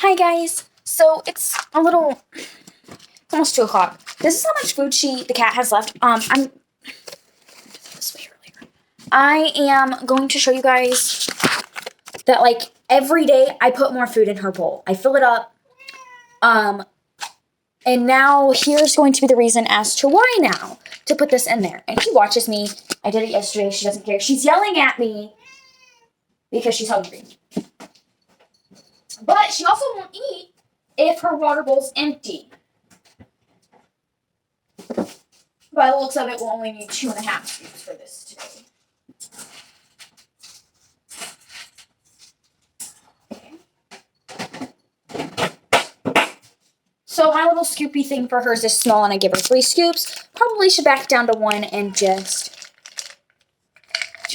Hi guys. So it's almost 2 o'clock. This is how much food the cat has left. This way earlier. I am going to show you guys that like every day I put more food in her bowl. I fill it up. And now here's going to be the reason as to why now to put this in there. And she watches me. I did it yesterday. She doesn't care. She's yelling at me because she's hungry. But she also won't eat if her water bowl's empty. By the looks of it, we'll only need 2.5 scoops for this today. So my little scoopy thing for hers is small, and I give her 3 scoops. Probably should back it down to 1 and she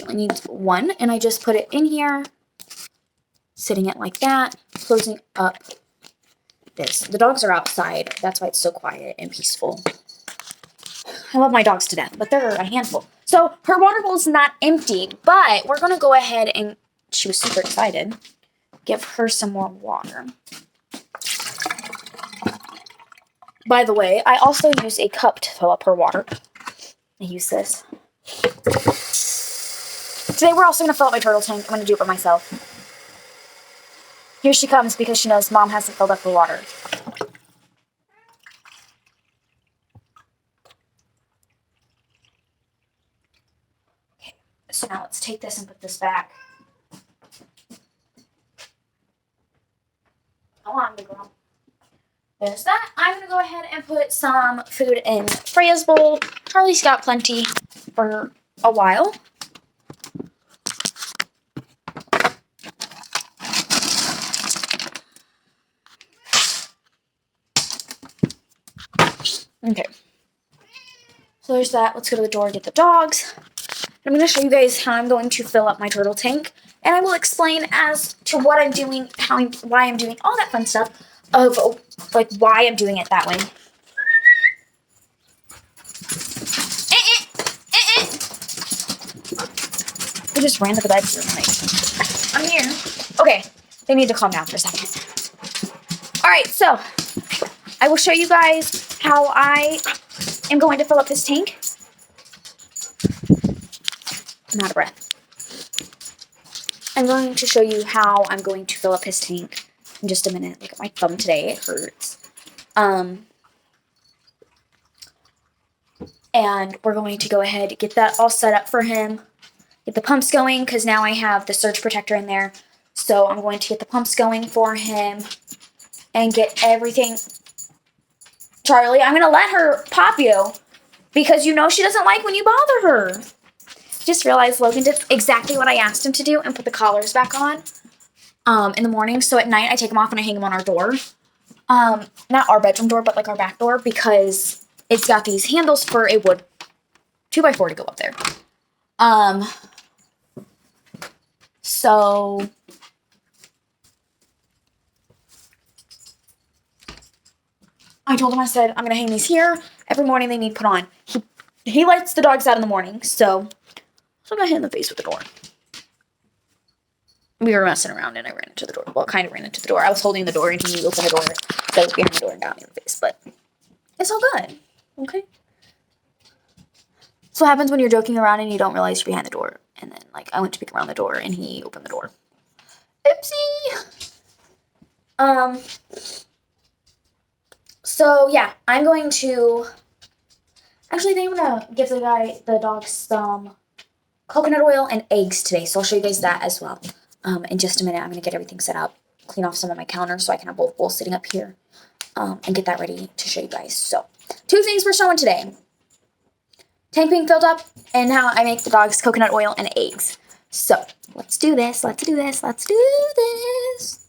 only needs 1, and I just put it in here, sitting it like that, closing up this. The dogs are outside. That's why it's so quiet and peaceful. I love my dogs to death, but they're a handful. So her water bowl is not empty, but we're going to go ahead and, she was super excited, give her some more water. By the way, I also use a cup to fill up her water. I use this. Today we're also going to fill up my turtle tank. I'm going to do it for myself. Here she comes because she knows Mom hasn't filled up her water. Okay, so now let's take this and put this back. Come on, big girl. There's that. I'm going to go ahead and put some food in Freya's bowl. Charlie's got plenty for a while. Okay. So there's that. Let's go to the door and get the dogs. I'm going to show you guys how I'm going to fill up my turtle tank. And I will explain as to what I'm doing, why I'm doing all that fun stuff of like why I'm doing it that way. They just ran to the bedroom. Like, I'm here. Okay, they need to calm down for a second. All right, so I will show you guys how I am going to fill up this tank. I'm out of breath. I'm going to show you how I'm going to fill up his tank in just a minute. Look at my thumb today. It hurts. And we're going to go ahead and get that all set up for him. Get the pumps going because now I have the surge protector in there. So I'm going to get the pumps going for him and get everything. Charlie, I'm going to let her pop you because you know she doesn't like when you bother her. Just realized Logan did exactly what I asked him to do and put the collars back on in the morning. So at night I take them off and I hang them on our door. Not our bedroom door, but like our back door because it's got these handles for a wood 2x4 to go up there. So I told him, I said, I'm going to hang these here. Every morning they need put on. He lets the dogs out in the morning, so I'm going to hit him in the face with the door. We were messing around and I ran into the door. Well, kind of ran into the door. I was holding the door and he opened the door. So I was behind the door and got me in the face, but it's all good. Okay? So what happens when you're joking around and you don't realize you're behind the door. And then, like, I went to peek around the door and he opened the door. Oopsie! So, yeah, I'm going to... Actually, they want to give the dogs some coconut oil and eggs today. So I'll show you guys that as well. In just a minute, I'm going to get everything set up. Clean off some of my counters so I can have both bowls sitting up here. And get that ready to show you guys. So, 2 things we're showing today. Tank being filled up, and how I make the dogs coconut oil and eggs. So, let's do this, let's do this, let's do this.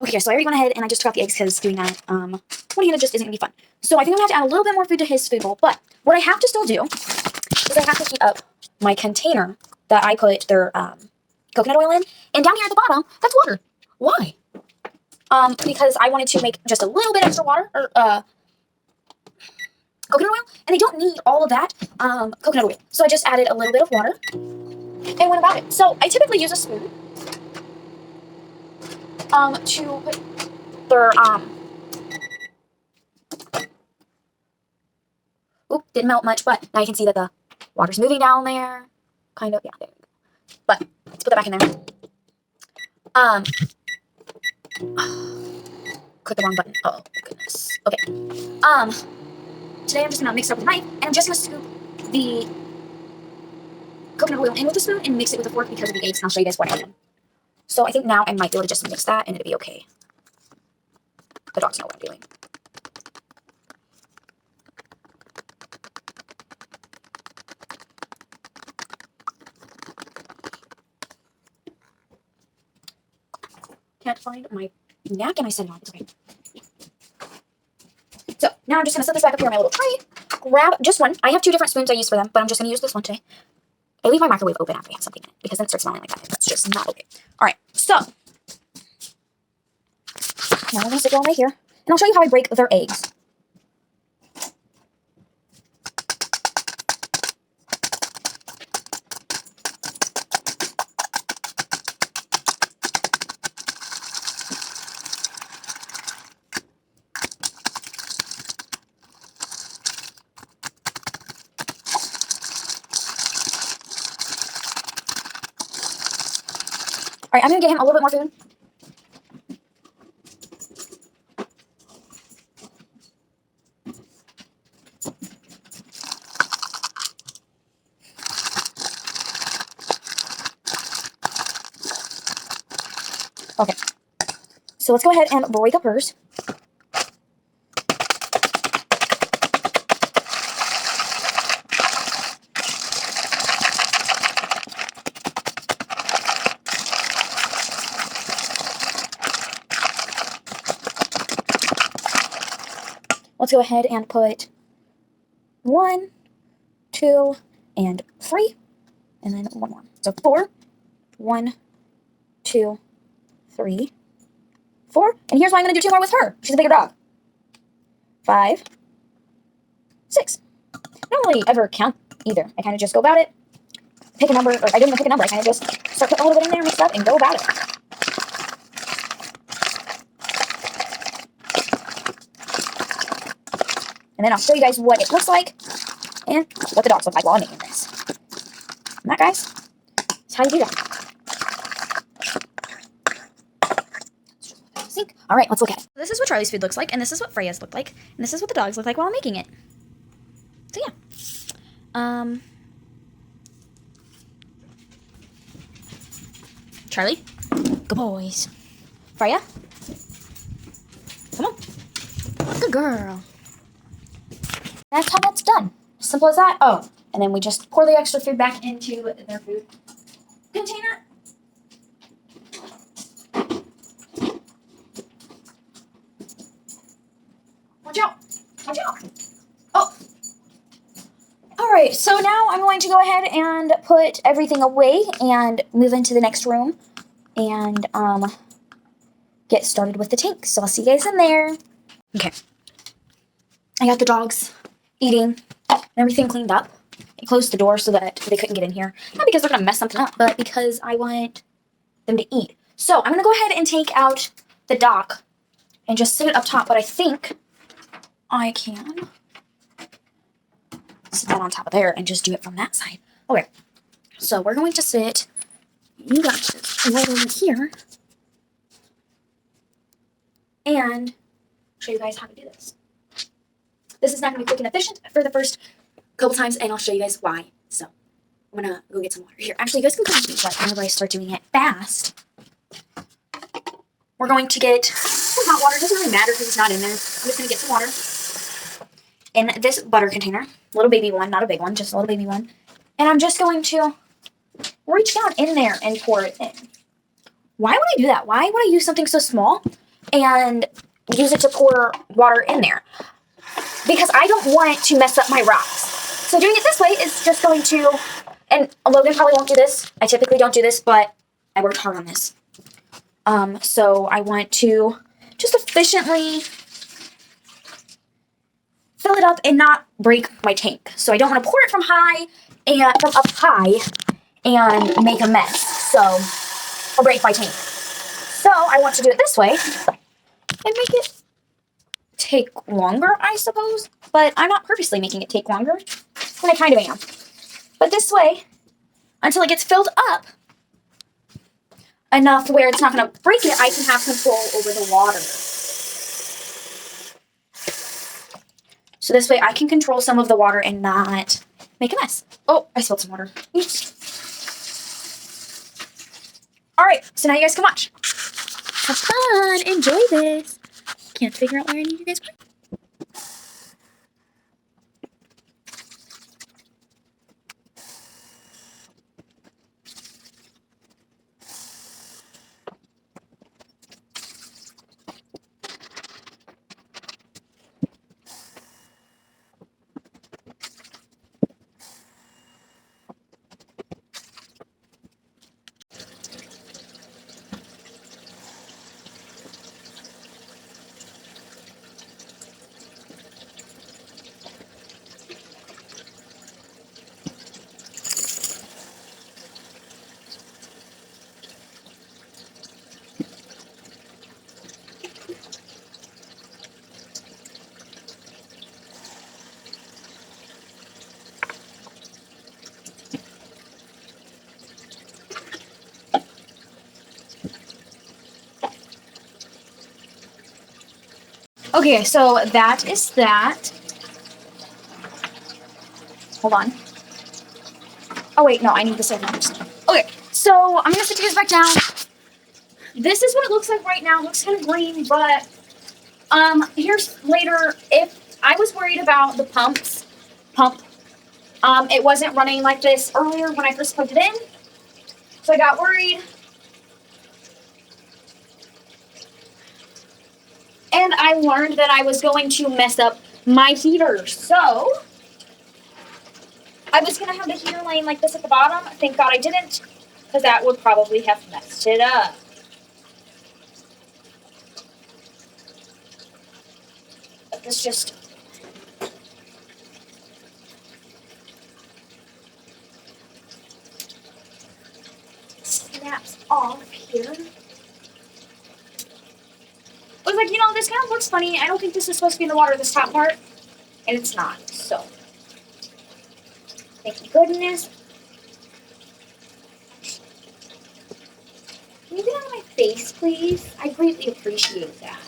Okay, so I already went ahead and I just took out the eggs because doing that, one-handed just isn't going to be fun. So, I think I'm going to have to add a little bit more food to his food bowl, but what I have to still do is I have to heat up my container that I put their coconut oil in, and down here at the bottom, that's water. Why? Because I wanted to make just a little bit extra water, or coconut oil, and they don't need all of that coconut oil. So I just added a little bit of water and went about it. So I typically use a spoon to put they're, oop, didn't melt much, but now you can see that the water's moving down there. Kind of, yeah, there we go. But let's put that back in there. Click the wrong button. Oh, goodness. Okay. Today I'm just gonna mix it up with a knife, and I'm just gonna scoop the coconut oil in with a spoon and mix it with a fork because of the eggs, and I'll show you guys what I mean. So I think now I might be able to just mix that, and it'll be okay. The dogs know what I'm doing. Can't find my napkin I set it on. It's okay. So now I'm just going to set this back up here in my little tray. Grab just one. I have 2 different spoons I use for them, but I'm just going to use this one today. I leave my microwave open after I have something in it because then it starts smelling like that. That's just not okay. All right, so now we're going to stick it all right here, and I'll show you how I break their eggs. All right, I'm going to get him a little bit more food. Okay, so let's go ahead and break up hers. Let's go ahead and put 1, 2, and 3, and then 1 more. So 4, 1, 2, 3, 4. And here's why I'm going to do 2 more with her. She's a bigger dog. 5, 6. I don't really ever count either. I kind of just go about it. Pick a number, or I don't even pick a number. I kind of just start putting a little bit in there, mix it up, and go about it. And then I'll show you guys what it looks like and what the dogs look like while I'm making this. And that, guys, is how you do that. Sink. All right, let's look at it. This is what Charlie's food looks like, and this is what Freya's look like, and this is what the dogs look like while I'm making it. So yeah. Charlie, good boys. Freya, come on. Good girl. That's how that's done. Simple as that. Oh, and then we just pour the extra food back into their food container. Watch out. Watch out. Oh. All right, so now I'm going to go ahead and put everything away and move into the next room and get started with the tank. So I'll see you guys in there. Okay. I got the dogs eating and everything cleaned up. I closed the door so that they couldn't get in here. Not because they're going to mess something up, but because I want them to eat. So I'm going to go ahead and take out the dock and just sit it up top, but I think I can sit that on top of there and just do it from that side. Okay, so we're going to sit you guys right over here and show you guys how to do this. This is not going to be quick and efficient for the first couple times, and I'll show you guys why. So I'm going to go get some water here. Actually, you guys can come with me, but whenever I start doing it fast, we're going to get some hot water. It doesn't really matter because it's not in there. I'm just going to get some water in this butter container. Little baby one, not a big one, just a little baby one. And I'm just going to reach down in there and pour it in. Why would I do that? Why would I use something so small and use it to pour water in there? Because I don't want to mess up my rocks. So doing it this way is just going to, and Logan probably won't do this. I typically don't do this, but I worked hard on this. So I want to just efficiently fill it up and not break my tank. So I don't want to pour it from up high and make a mess. So, or break my tank. So I want to do it this way. and make it take longer, I suppose. But I'm not purposely making it take longer, but I kind of am. But this way, until it gets filled up enough where it's not going to break it, I can have control over the water. So this way I can control some of the water and not make a mess. Oh, I spilled some water. Oops. All right, so now you guys can watch. Have fun. Enjoy this. Can't figure out where I need you guys. Okay, so that is that. Hold on. Oh wait, no, I need this over first. Okay, so I'm gonna sit you guys back down. This is what it looks like right now. It looks kind of green, but here's later. If I was worried about the pump, it wasn't running like this earlier when I first plugged it in, so I got worried. And I learned that I was going to mess up my heater, so I was going to have the heater laying like this at the bottom. Thank God I didn't, because that would probably have messed it up. But this just... snaps off here. I was like, you know, this kind of looks funny. I don't think this is supposed to be in the water, this top part. And it's not, so. Thank you, goodness. Can you get out of my face, please? I greatly appreciate that.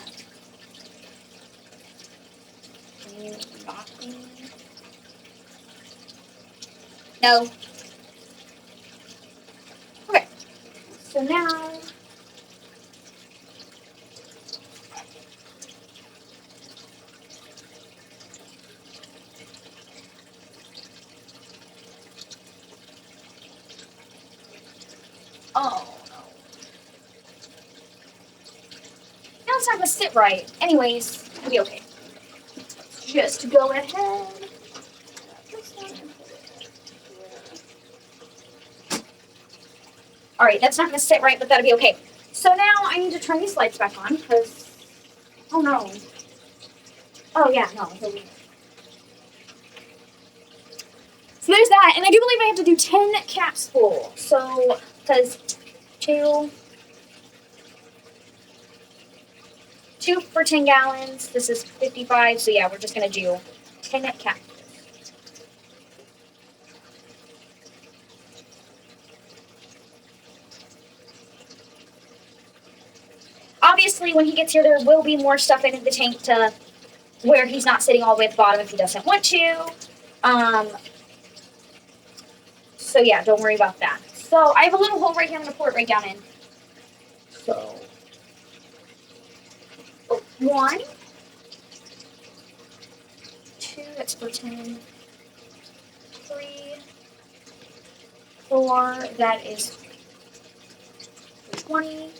Can you knock me? No. Okay. So now... oh, no. Now it's not going to sit right. Anyways, it'll be okay. Just go ahead. Alright, that's not going to sit right, but that'll be okay. So now I need to turn these lights back on, because... oh, no. Oh, yeah, no. So there's that, and I do believe I have to do 10 caps full. So, because two for 10 gallons, this is 55, so yeah, we're just going to do 10 caps. Obviously, when he gets here, there will be more stuff in the tank to where he's not sitting all the way at the bottom if he doesn't want to. So yeah, don't worry about that. So I have a little hole right here. I'm going to pour it right down in. So, 1, 2, that's for 10. 3, 4, that is for 20.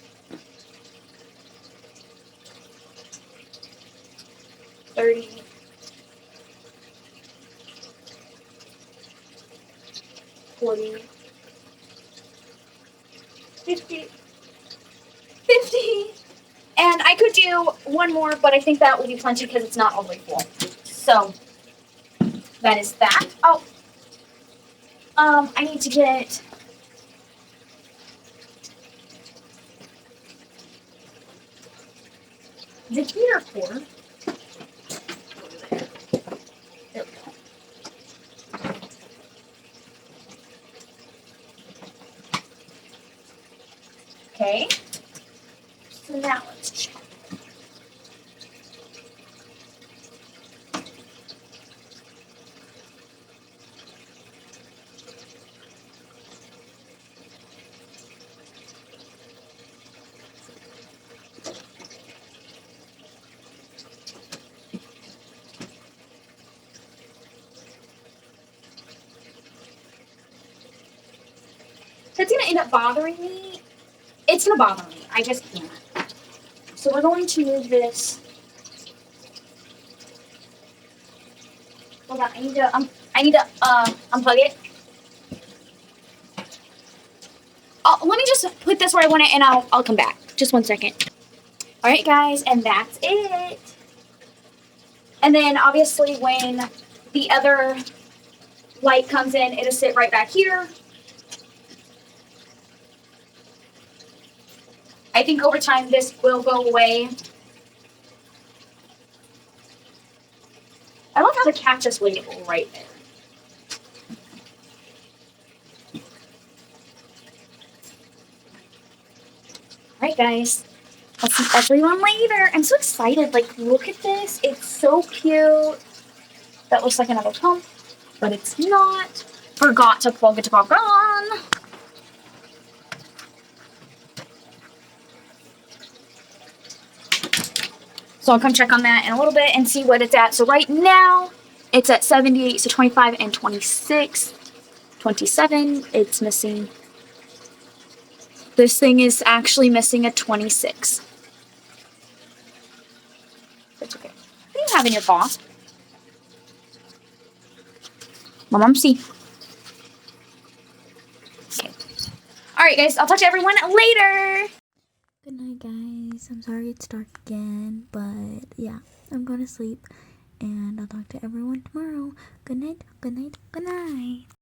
30. 40. 50. 50. And I could do one more, but I think that will be plenty because it's not all the way full. So, that is that. Oh, I need to get... the heater cord. There we go. Okay. So now let's check. That's gonna end up bothering me. It's gonna bother me. I just can't. So we're going to move this. Hold on. I need to unplug it. Let me just put this where I want it, and I'll come back. Just 1 second. All right, guys, and that's it. And then obviously when the other light comes in, it'll sit right back here. I think over time this will go away. I love how the cat just laid right there. Alright guys, I'll see everyone later. I'm so excited. Like, look at this. It's so cute. That looks like another pump, but it's not. Forgot to plug it back on. So I'll come check on that in a little bit and see what it's at. So right now, it's at 78, so 25 and 26. 27, it's missing. This thing is actually missing a 26. That's okay. What do you have in your paw? Mom, see. Okay. Alright guys, I'll talk to everyone later. Good night, guys. I'm sorry it's dark again, but yeah, I'm going to sleep, and I'll talk to everyone tomorrow. Good night, good night, good night.